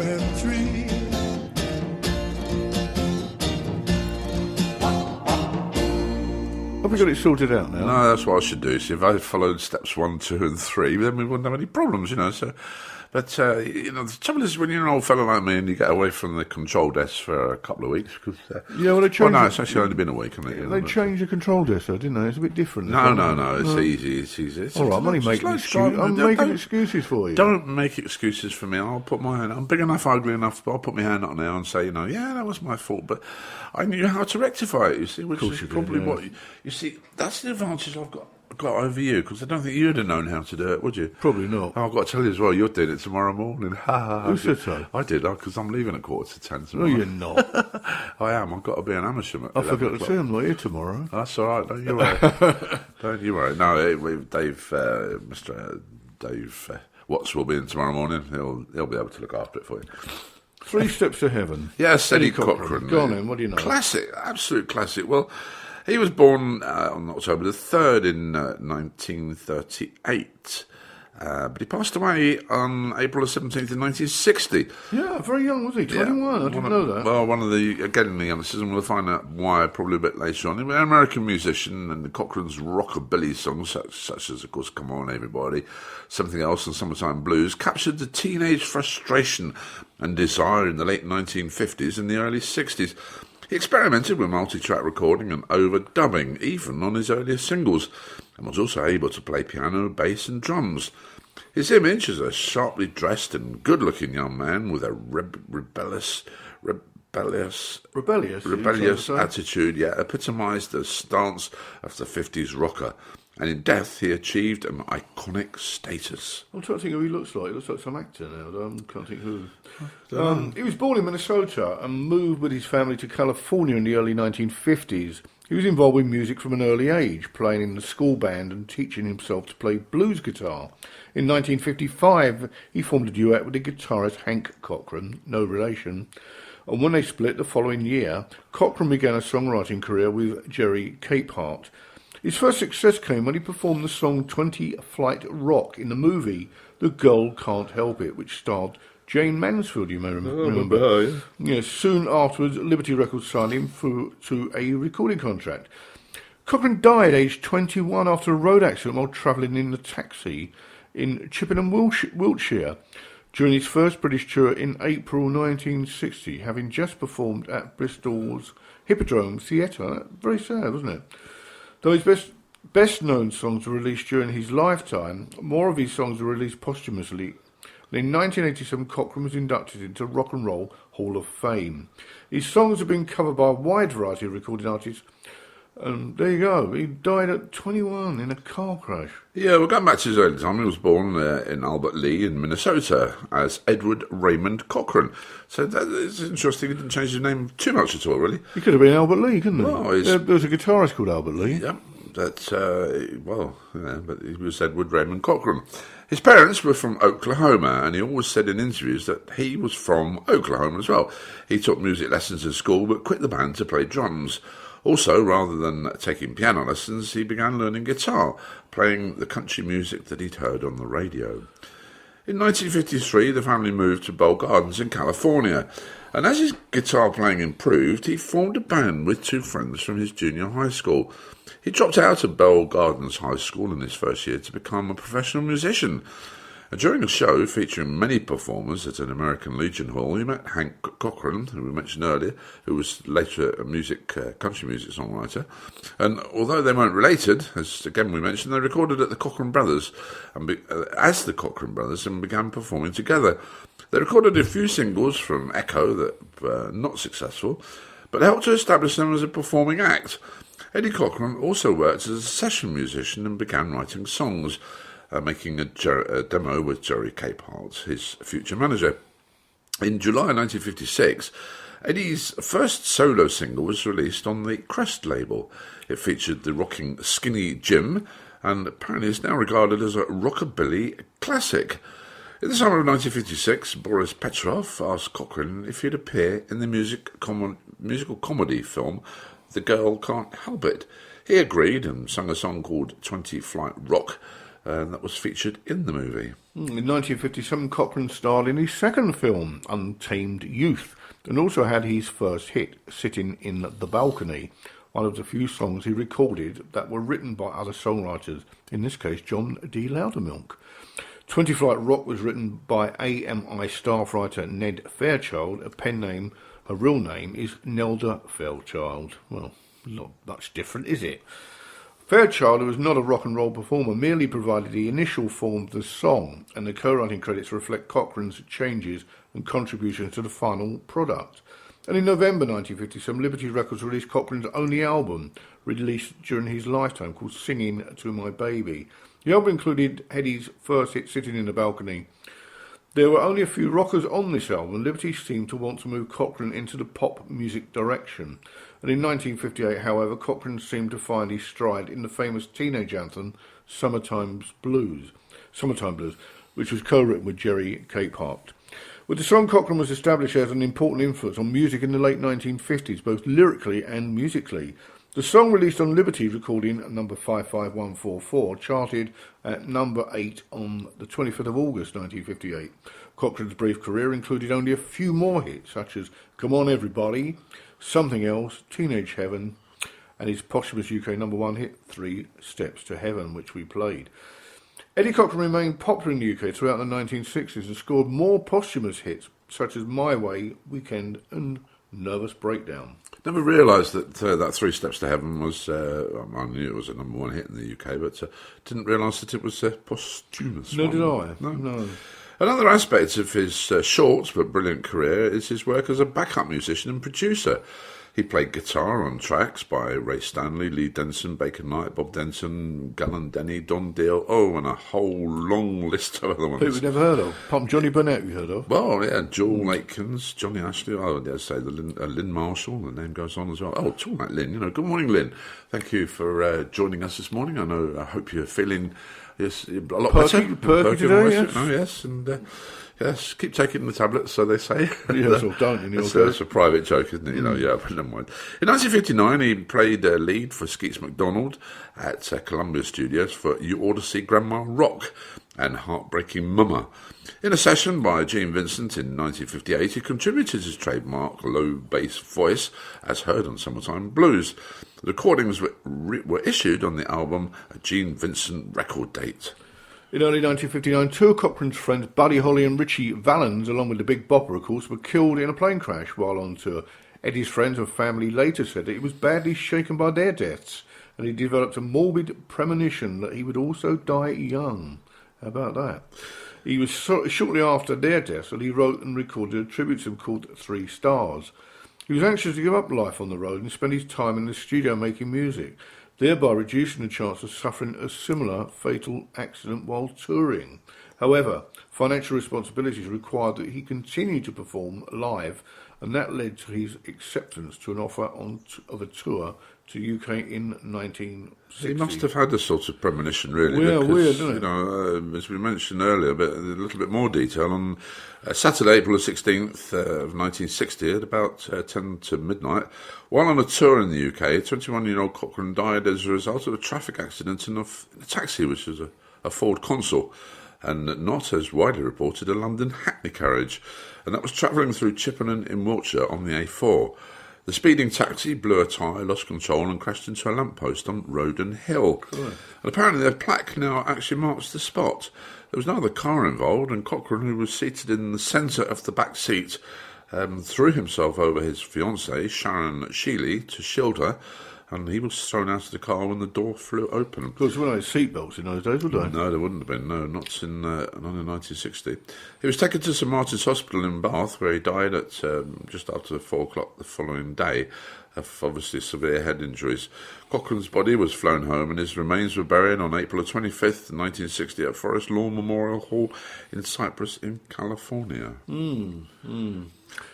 and tree. Have we got it sorted out now? No, that's what I should do. See, if I followed steps 1, 2 and 3, then we wouldn't have any problems, you know. So, but, the trouble is when you're an old fellow like me and you get away from the control desk for a couple of weeks, because... Yeah, well, they changed... no, it's actually only been a week, hasn't it? They changed the control desk, though, didn't they? It's a bit different. No, it's easy, it's easy. All right, I'm only making excuses. I'm making excuses for you. Don't make excuses for me. I'll put my hand... I'm big enough, ugly enough, but I'll put my hand up now and say, you know, yeah, that was my fault, but I knew how to rectify it, you see, which is probably what... You see, that's the advantage I've got over you, because I don't think you'd have known how to do it, would you? Probably not. Oh, I've got to tell you as well, you're doing it tomorrow morning. Who said so? I did, because I'm leaving at 9:45 tomorrow. No, you're not. I am. I've got to be an amateur. I forgot to say I'm not here tomorrow. That's all right. Don't you worry. Don't you worry. No, Mr. Dave Watts will be in tomorrow morning. He'll be able to look after it for you. 3 Steps to Heaven. Yes, Eddie Cochran. Go on then, what do you know? Classic, absolute classic. Well, he was born on October the 3rd in 1938. But he passed away on April the 17th in 1960. Yeah, very young, was he? 21, I didn't know that. Well, one of the, again, the youngsters, and we'll find out why probably a bit later on. He was an American musician, and Cochran's rockabilly songs, such as, of course, Come On Everybody, Something Else and Summertime Blues, captured the teenage frustration and desire in the late 1950s and the early 60s. He experimented with multi-track recording and overdubbing, even on his earlier singles, and was also able to play piano, bass and drums. His image as a sharply dressed and good-looking young man with a rebellious attitude, epitomised the stance of the 50s rocker. And in death, he achieved an iconic status. I'm trying to think who he looks like. He looks like some actor now. I can't think who. He was born in Minnesota and moved with his family to California in the early 1950s. He was involved with music from an early age, playing in the school band and teaching himself to play blues guitar. In 1955, he formed a duet with the guitarist Hank Cochran, no relation. And when they split the following year, Cochran began a songwriting career with Jerry Capehart. His first success came when he performed the song 20 Flight Rock in the movie The Girl Can't Help It, which starred Jane Mansfield, you may remember. Oh, yeah. Yes, soon afterwards, Liberty Records signed him to a recording contract. Cochran died aged 21 after a road accident while travelling in a taxi in Chippenham, Wiltshire, during his first British tour in April 1960, having just performed at Bristol's Hippodrome Theatre. Very sad, wasn't it? Though his best-known songs were released during his lifetime, more of his songs were released posthumously. In 1987, Cochran was inducted into Rock and Roll Hall of Fame. His songs have been covered by a wide variety of recording artists. And there you go. He died at 21 in a car crash. Yeah, we're going back to his early time. He was born in Albert Lea in Minnesota as Edward Raymond Cochran. So that is interesting. He didn't change his name too much at all, really. He could have been Albert Lea, couldn't he? Well, there was a guitarist called Albert Lea. Yeah, but he was Edward Raymond Cochran. His parents were from Oklahoma, and he always said in interviews that he was from Oklahoma as well. He took music lessons at school, but quit the band to play drums. Also, rather than taking piano lessons, he began learning guitar, playing the country music that he'd heard on the radio. In 1953, the family moved to Bowl Gardens in California, and as his guitar playing improved, he formed a band with 2 friends from his junior high school. He dropped out of Bowl Gardens High School in his first year to become a professional musician. And during a show featuring many performers at an American Legion Hall, he met Hank Cochran, who we mentioned earlier, who was later a country music songwriter. And although they weren't related, as again we mentioned, they recorded at the Cochran Brothers as the Cochran Brothers and began performing together. They recorded a few singles from Echo that were not successful, but helped to establish them as a performing act. Eddie Cochran also worked as a session musician and began writing songs, making a demo with Jerry Capehart, his future manager. In July 1956, Eddie's first solo single was released on the Crest label. It featured the rocking Skinny Jim, and apparently is now regarded as a rockabilly classic. In the summer of 1956, Boris Petrov asked Cochran if he'd appear in the musical comedy film The Girl Can't Help It. He agreed and sung a song called 20 Flight Rock, and that was featured in the movie. In 1957, Cochrane starred in his second film, Untamed Youth, and also had his first hit, Sitting in the Balcony, one of the few songs he recorded that were written by other songwriters, in this case John D. Loudermilk. 20 Flight Rock was written by AMI staff writer Ned Fairchild. A pen name, her real name is Nelda Fairchild. Well, not much different, is it? Fairchild, who was not a rock and roll performer, merely provided the initial form of the song, and the co-writing credits reflect Cochrane's changes and contributions to the final product. And in November 1957, Liberty Records released Cochrane's only album, released during his lifetime, called Singing to My Baby. The album included Eddie's first hit, Sitting in the Balcony. There were only a few rockers on this album. Liberty seemed to want to move Cochrane into the pop music direction. And in 1958, however, Cochrane seemed to find his stride in the famous teenage anthem, Summertime Blues, which was co-written with Jerry Capehart. With the song, Cochrane was established as an important influence on music in the late 1950s, both lyrically and musically. The song, released on Liberty recording number 55144, charted at number 8 on the 25th of August 1958. Cochrane's brief career included only a few more hits, such as Come On Everybody, Something Else, Teenage Heaven, and his posthumous UK number 1 hit, 3 Steps to Heaven, which we played. Eddie Cochrane remained popular in the UK throughout the 1960s and scored more posthumous hits, such as My Way, Weekend, and Nervous Breakdown. Never realised that that 3 Steps to Heaven was, I knew it was a number 1 hit in the UK, but didn't realise that it was posthumous. No, did I? No. Another aspect of his short but brilliant career is his work as a backup musician and producer. He played guitar on tracks by Ray Stanley, Lee Denson, Baker Knight, Bob Denson, Gallon Denny, Don Deal, and a whole long list of other ones. People we've never heard of. Pump Johnny Burnett, you heard of? Well, yeah, Joel Lakins, Johnny Ashley, dare say Lynn Marshall, the name goes on as well. Oh, talking about Lynn, good morning, Lynn. Thank you for I hope you're feeling a lot better. Perky today, yes. Yes, and yes, keep taking the tablets, so they say. Yes, or don't in your case. It's a private joke, isn't it? But never mind. In 1959, he played lead for Skeets MacDonald at Columbia Studios for You Ought to See Grandma Rock and Heartbreaking Mama. In a session by Gene Vincent in 1958, he contributed his trademark low bass voice, as heard on Summertime Blues. The recordings were issued on the album a Gene Vincent record date. In early 1959, two of Cochrane's friends, Buddy Holly and Richie Valens, along with the Big Bopper, of course, were killed in a plane crash while on tour. Eddie's friends and family later said that he was badly shaken by their deaths, and he developed a morbid premonition that he would also die young. How about that? It was shortly after their deaths that he wrote and recorded a tribute to them called 3 Stars. He was anxious to give up life on the road and spend his time in the studio making music, thereby reducing the chance of suffering a similar fatal accident while touring. However, financial responsibilities required that he continue to perform live, and that led to his acceptance to an offer of a tour to UK in 1960. He must have had a sort of premonition, really. Yeah, because, weird, isn't it? As we mentioned earlier, but a little bit more detail, on Saturday, April the 16th of 1960, at about 10 to midnight, while on a tour in the UK, 21-year-old Cochrane died as a result of a traffic accident in a taxi, which was a Ford Consul, and not, as widely reported, a London Hackney carriage, and that was travelling through Chippenham in Wiltshire on the A4. The speeding taxi blew a tyre, lost control, and crashed into a lamppost on Roden Hill. Cool. And apparently their plaque now actually marks the spot. There was no other car involved, and Cochrane, who was seated in the centre of the back seat, threw himself over his fiancée, Sharon Sheely, to shield her, and he was thrown out of the car when the door flew open. Of course, there weren't seatbelts in those days, would they? No, there wouldn't have been. No, not in 1960. He was taken to St Martin's Hospital in Bath, where he died at just after 4 o'clock the following day, of obviously severe head injuries. Cochrane's body was flown home, and his remains were buried on April 25th, 1960, at Forest Lawn Memorial Hall in Cypress, in California.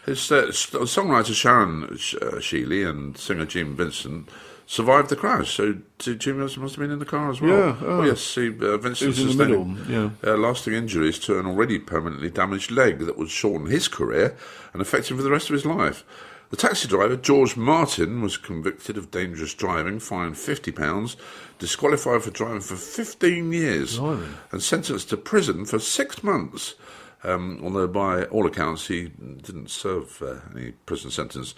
His songwriter Sharon Sheely and singer Gene Vincent survived the crash, so Gene Vincent must have been in the car as well. Yeah. Oh, yes, Vincent was in the middle, lasting injuries to an already permanently damaged leg that would shorten his career and affect him for the rest of his life. The taxi driver, George Martin, was convicted of dangerous driving, fined £50, disqualified for driving for 15 years, and sentenced to prison for 6 months. Although by all accounts he didn't serve any prison sentence.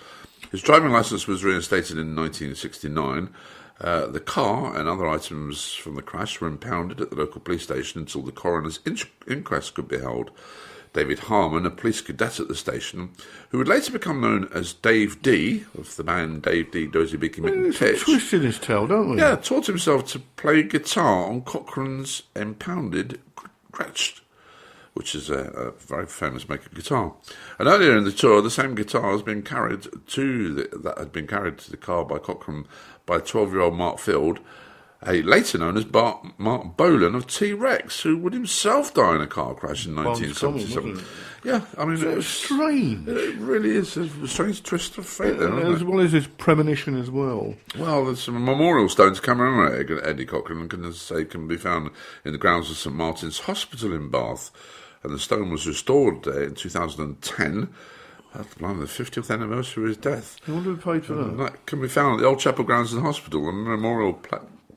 His driving licence was reinstated in 1969. The car and other items from the crash were impounded at the local police station until the coroner's inquest could be held. David Harmon, a police cadet at the station, who would later become known as Dave D, of the band Dave D, Dozy Beaky Mitten Pitch. There's a twist in his tail, don't we? Yeah, taught himself to play guitar on Cochrane's impounded Gretsch, which is a very famous maker of guitar. And earlier in the tour, the same guitar has been carried that had been carried to the car by Cochrane by 12-year-old Mark Field, later known as Mark Bolan of T-Rex, who would himself die in a car crash in 1977. Yeah, I mean, it's strange. It really is a strange twist of fate there, as well as his premonition as well. Well, there's some memorial stones commemorating Eddie Cochrane and can be found in the grounds of St Martin's Hospital in Bath. And the stone was restored in 2010. That's the 50th anniversary of his death. I wonder who paid for that. That can be found at the Old Chapel grounds in the hospital. And a memorial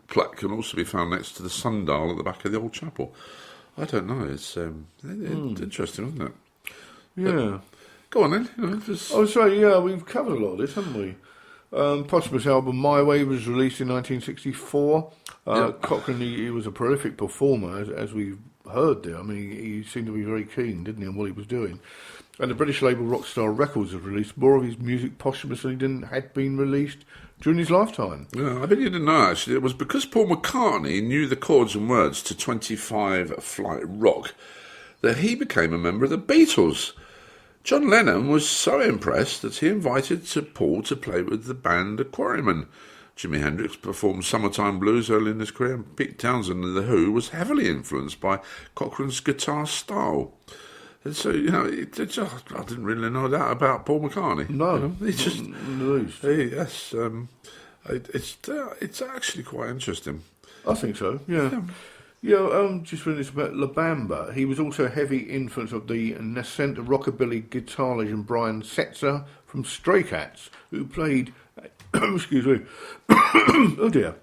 plaque can also be found next to the sundial at the back of the Old Chapel. I don't know. It's interesting, isn't it? Yeah. Go on then. Oh, sorry. Yeah, we've covered a lot of this, haven't we? Posthumous album My Way was released in 1964. Cochrane, he was a prolific performer, as we've heard there. I mean, he seemed to be very keen, didn't he, on what he was doing. And the British label Rockstar Records have released more of his music posthumously than had been released during his lifetime. Yeah, I bet you didn't know, actually. It was because Paul McCartney knew the chords and words to 25 Flight Rock that he became a member of the Beatles. John Lennon was so impressed that he invited Paul to play with the band The Quarrymen. Jimi Hendrix performed Summertime Blues early in his career, and Pete Townsend of The Who was heavily influenced by Cochrane's guitar style. And so, I didn't really know that about Paul McCartney. No, he just, yes. It's actually quite interesting. I think so, yeah. Just reading this about La Bamba. He was also a heavy influence of the nascent rockabilly guitar legend Brian Setzer from Stray Cats, who played, excuse me, oh dear,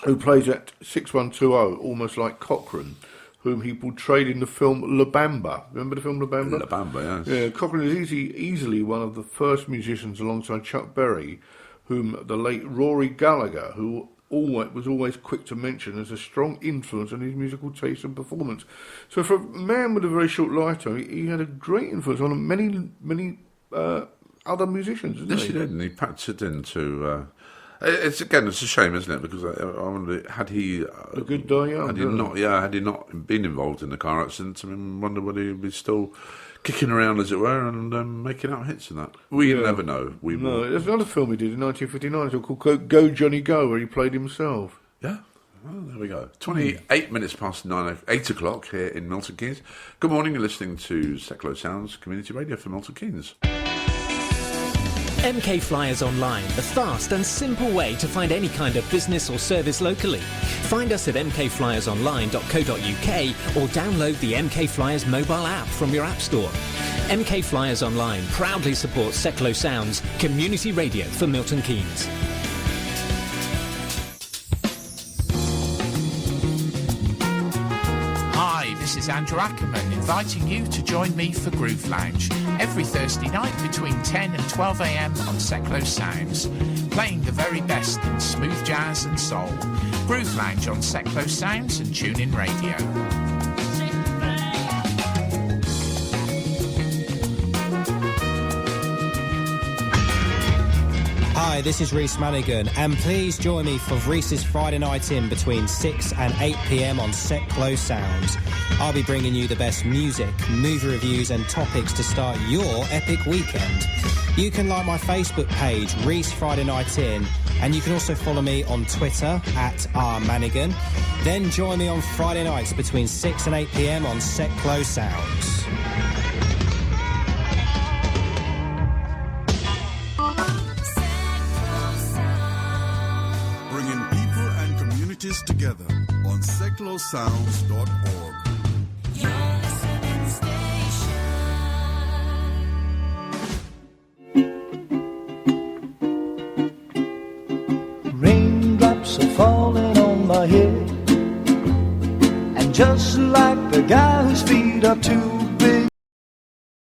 who plays at 6120, almost like Cochrane, whom he portrayed in the film La Bamba. Remember the film La Bamba? La Bamba, yes. Yeah, Cochrane is easily one of the first musicians alongside Chuck Berry, whom the late Rory Gallagher, who was always quick to mention as a strong influence on his musical taste and performance. So for a man with a very short lifetime, he had a great influence on many other musicians, didn't he? Yes, he did, and he packed it into... it's a shame, isn't it? Because I wonder, had he... a good die young, had he not been involved in the car accident, I wonder whether he'd be still kicking around, as it were, and making out hits and that. We never know. There's another film he did in 1959 called Go Johnny Go, where he played himself. Yeah. Well, there we go. 28 minutes past 8 o'clock here in Milton Keynes. Good morning, you're listening to Seclo Sounds Community Radio for Milton Keynes. MK Flyers Online, the fast and simple way to find any kind of business or service locally. Find us at mkflyersonline.co.uk or download the MK Flyers mobile app from your app store. MK Flyers Online proudly supports Seclo Sounds, community radio for Milton Keynes. Hi, this is Andrew Ackerman inviting you to join me for Groove Lounge every Thursday night between 10 and 12 a.m. on Seclo Sounds, playing the very best in smooth jazz and soul. Groove Lounge on Seclo Sounds and TuneIn Radio. Hi, this is Rhys Manigan, and please join me for Rhys's Friday Night In between 6 and 8 p.m. on Seclo Sounds. I'll be bringing you the best music, movie reviews and topics to start your epic weekend. You can like my Facebook page, Rhys Friday Night In, and you can also follow me on Twitter at @rmanigan. Then join me on Friday nights between 6 and 8 p.m. on Seclo Sounds. Together on seclosounds.org. just like the guy whose feet are too